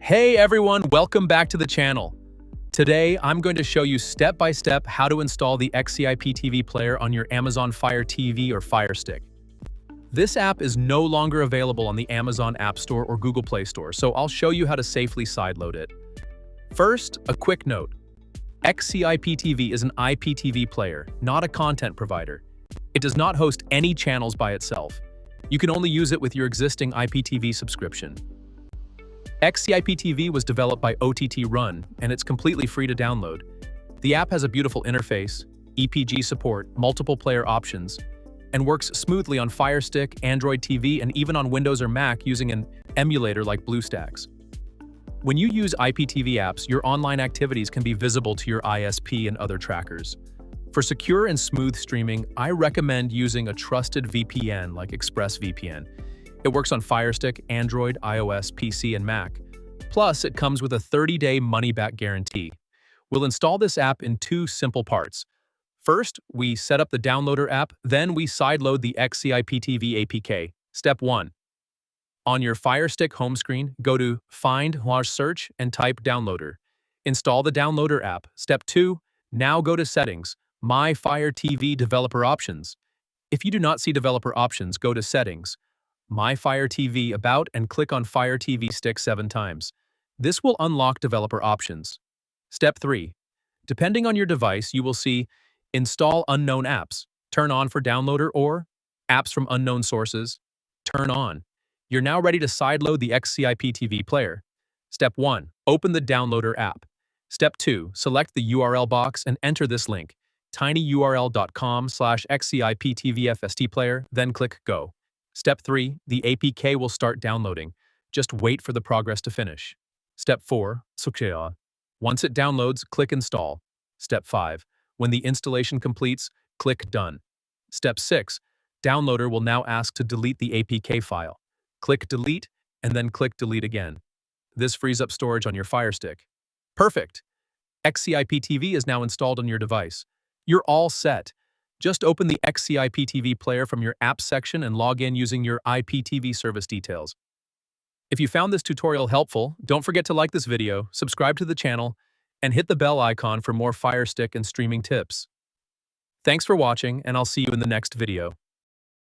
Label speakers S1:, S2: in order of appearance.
S1: Hey everyone, welcome back to the channel. Today, I'm going to show you step-by-step how to install the XCIPTV Player on your Amazon Fire TV or Fire Stick. This app is no longer available on the Amazon App Store or Google Play Store, so I'll show you how to safely sideload it. First, a quick note. XCIPTV is an IPTV player, not a content provider. It does not host any channels by itself. You can only use it with your existing IPTV subscription. XCIPTV was developed by OTT Run, and it's completely free to download. The app has a beautiful interface, EPG support, multiple player options, and works smoothly on Fire Stick, Android TV, and even on Windows or Mac using an emulator like BlueStacks. When you use IPTV apps, your online activities can be visible to your ISP and other trackers. For secure and smooth streaming, I recommend using a trusted VPN like ExpressVPN. It works on Fire Stick, Android, iOS, PC, and Mac. Plus, it comes with a 30-day money-back guarantee. We'll install this app in two simple parts. First, we set up the downloader app, then we sideload the XCIPTV APK. Step 1. On your Fire Stick home screen, go to Find/Search and type Downloader. Install the downloader app. Step 2. Now go to Settings, My Fire TV Developer Options. If you do not see developer options, go to Settings, My Fire TV About, and click on Fire TV Stick 7 times. This will unlock developer options. Step 3. Depending on your device, you will see Install Unknown Apps, turn on for downloader, or Apps from Unknown Sources, turn on. You're now ready to sideload the XCIPTV Player. Step 1. Open the downloader app. Step 2. Select the URL box and enter this link, tinyurl.com/XCIPTV FireStick Player, then click Go. Step 3. The APK will start downloading. Just wait for the progress to finish. Step 4. Once it downloads, click Install. Step 5. When the installation completes, click Done. Step 6. Downloader will now ask to delete the APK file. Click Delete, and then click Delete again. This frees up storage on your Fire Stick. Perfect! XCIPTV is now installed on your device. You're all set. Just open the XCIPTV Player from your Apps section and log in using your IPTV service details. If you found this tutorial helpful, don't forget to like this video, subscribe to the channel, and hit the bell icon for more Fire Stick and streaming tips. Thanks for watching, and I'll see you in the next video.